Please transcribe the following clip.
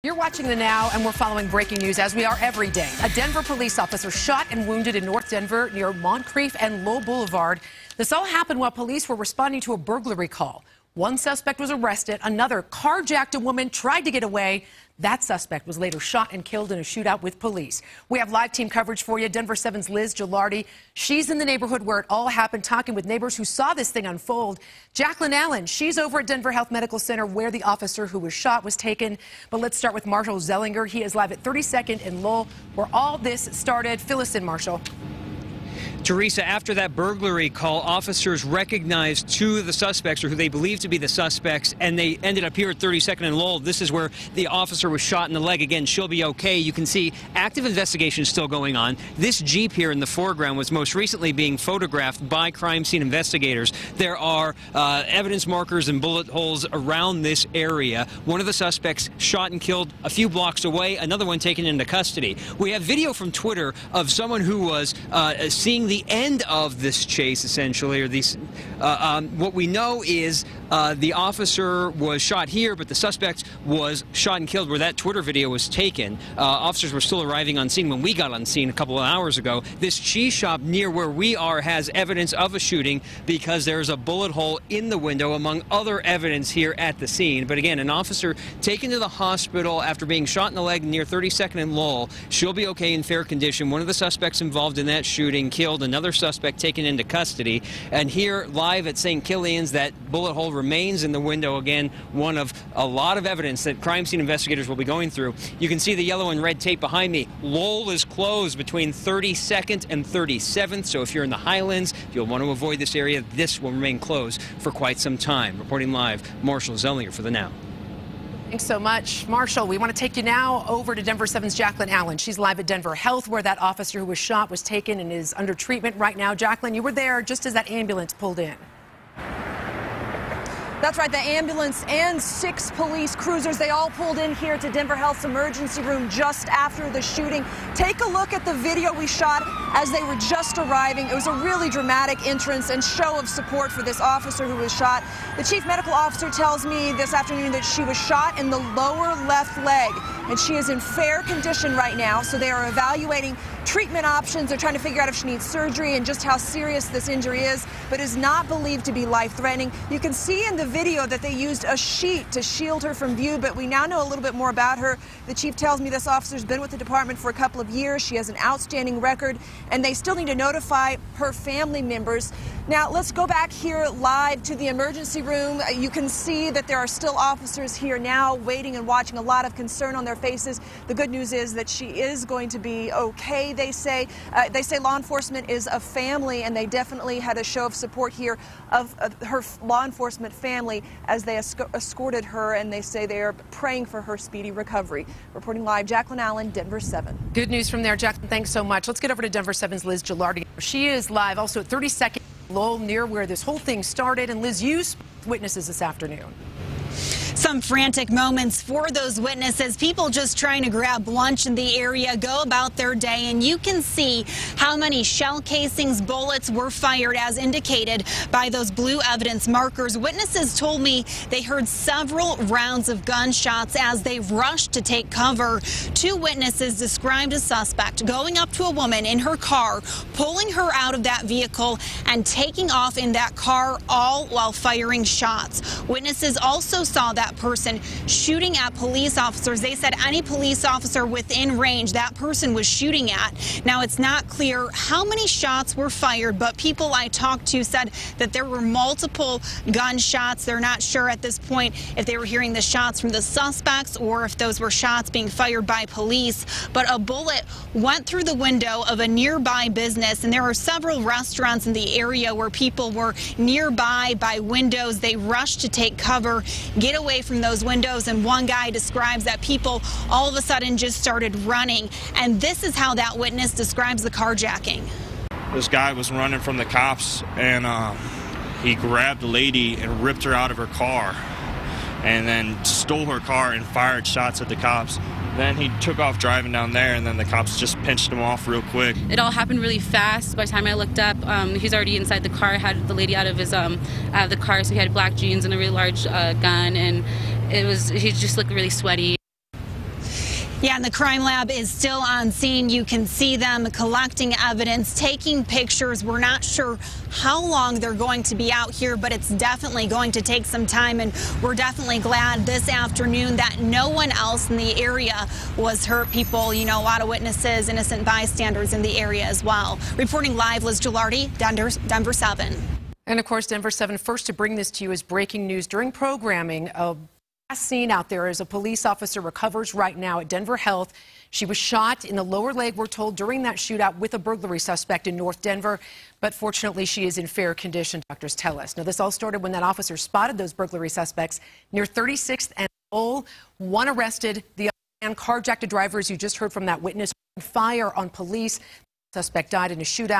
You're watching The Now, and we're following breaking news as we are every day. A Denver police officer shot and wounded in North Denver near Moncrief and Lowell Boulevard. This all happened while police were responding to a burglary call. One suspect was arrested. Another carjacked a woman, tried to get away. That suspect was later shot and killed in a shootout with police. We have live team coverage for you. Denver 7's Liz Gilardi. She's in the neighborhood where it all happened, talking with neighbors who saw this thing unfold. Jacqueline Allen, she's over at Denver Health Medical Center where the officer who was shot was taken. But let's start with Marshall Zellinger. He is live at 32nd and Lowell, where all this started. Fill us in, Marshall. Teresa, after that burglary call, officers recognized two of the suspects, or who they believe to be the suspects, and they ended up here at 32nd and Lowell. This is where the officer was shot in the leg. Again, she'll be okay. You can see active investigation still going on. This Jeep here in the foreground was most recently being photographed by crime scene investigators. There are evidence markers and bullet holes around this area. One of the suspects shot and killed a few blocks away, another one taken into custody. We have video from Twitter of someone who was seeing the end of this chase, essentially, or these. What we know is the officer was shot here, but the suspect was shot and killed where that Twitter video was taken. Officers were still arriving on scene when we got on scene a couple of hours ago. This cheese shop near where we are has evidence of a shooting because there's a bullet hole in the window, among other evidence here at the scene. But again, an officer taken to the hospital after being shot in the leg near 32nd and Lowell. She'll be okay, in fair condition. One of the suspects involved in that shooting killed, another suspect taken into custody. And here live at St. Killian's, that bullet hole remains in the window. Again, one of a lot of evidence that crime scene investigators will be going through. You can see the yellow and red tape behind me. Lowell is closed between 32nd and 37th, so if you're in the Highlands, you'll want to avoid this area. This will remain closed for quite some time. Reporting live, Marshall Zellinger for The Now. Thanks so much, Marshall. We want to take you now over to Denver 7's Jacqueline Allen. She's live at Denver Health, where that officer who was shot was taken and is under treatment right now. Jacqueline, you were there just as that ambulance pulled in. That's right, the ambulance and 6 police cruisers, they all pulled in here to Denver Health's emergency room just after the shooting. Take a look at the video we shot as they were just arriving. It was a really dramatic entrance and show of support for this officer who was shot. The chief medical officer tells me this afternoon that she was shot in the lower left leg, and she is in fair condition right now, so they are evaluating treatment options. They're trying to figure out if she needs surgery and just how serious this injury is, but is not believed to be life-threatening. You can see in the video that they used a sheet to shield her from view, but we now know a little bit more about her. The chief tells me this officer's been with the department for a couple of years. She has an outstanding record, and they still need to notify her family members. Now, let's go back here live to the emergency room. You can see that there are still officers here now waiting and watching, a lot of concern on their faces. The good news is that she is going to be okay, they say. Law enforcement is a family, and they definitely had a show of support here of her law enforcement family as they escorted her, and they say they are praying for her speedy recovery. Reporting live, Jacqueline Allen, Denver 7. Good news from there, Jacqueline. Thanks so much. Let's get over to Denver 7's Liz Gilardi. She is live also at 32nd Lowell, near where this whole thing started. And Liz, you spoke with witnesses this afternoon. Some frantic moments for those witnesses, people just trying to grab lunch in the area, go about their day, and you can see how many shell casings, bullets were fired as indicated by those blue evidence markers. Witnesses told me they heard several rounds of gunshots as they rushed to take cover. 2 witnesses described a suspect going up to a woman in her car, pulling her out of that vehicle and taking off in that car, all while firing shots. Witnesses also saw that person shooting at police officers. They said any police officer within range that person was shooting at. Now, it's not clear how many shots were fired, but people I talked to said that there were multiple gunshots. They're not sure at this point if they were hearing the shots from the suspects or if those were shots being fired by police. But a bullet went through the window of a nearby business, and there are several restaurants in the area where people were nearby by windows. They rushed to take cover, get away from those windows, and one guy describes that people all of a sudden just started running. And this is how that witness describes the carjacking. This guy was running from the cops, and he grabbed the lady and ripped her out of her car and then stole her car and fired shots at the cops. Then he took off driving down there, and then the cops just pinched him off real quick. It all happened really fast. By the time I looked up, he's already inside the car. Had the lady out of the car, so he had black jeans and a really large gun, and he just looked really sweaty. Yeah, and the crime lab is still on scene. You can see them collecting evidence, taking pictures. We're not sure how long they're going to be out here, but it's definitely going to take some time. And we're definitely glad this afternoon that no one else in the area was hurt. People, a lot of witnesses, innocent bystanders in the area as well. Reporting live, Liz Gilardi, Denver 7. And of course, Denver 7 first to bring this to you is breaking news during programming. Last scene out there is a police officer recovers right now at Denver Health. She was shot in the lower leg, we're told, during that shootout with a burglary suspect in North Denver. But fortunately, she is in fair condition, doctors tell us. Now, this all started when that officer spotted those burglary suspects near 36th and Lowell. One arrested, the other man carjacked a driver, as you just heard from that witness, fire on police. The suspect died in a shootout.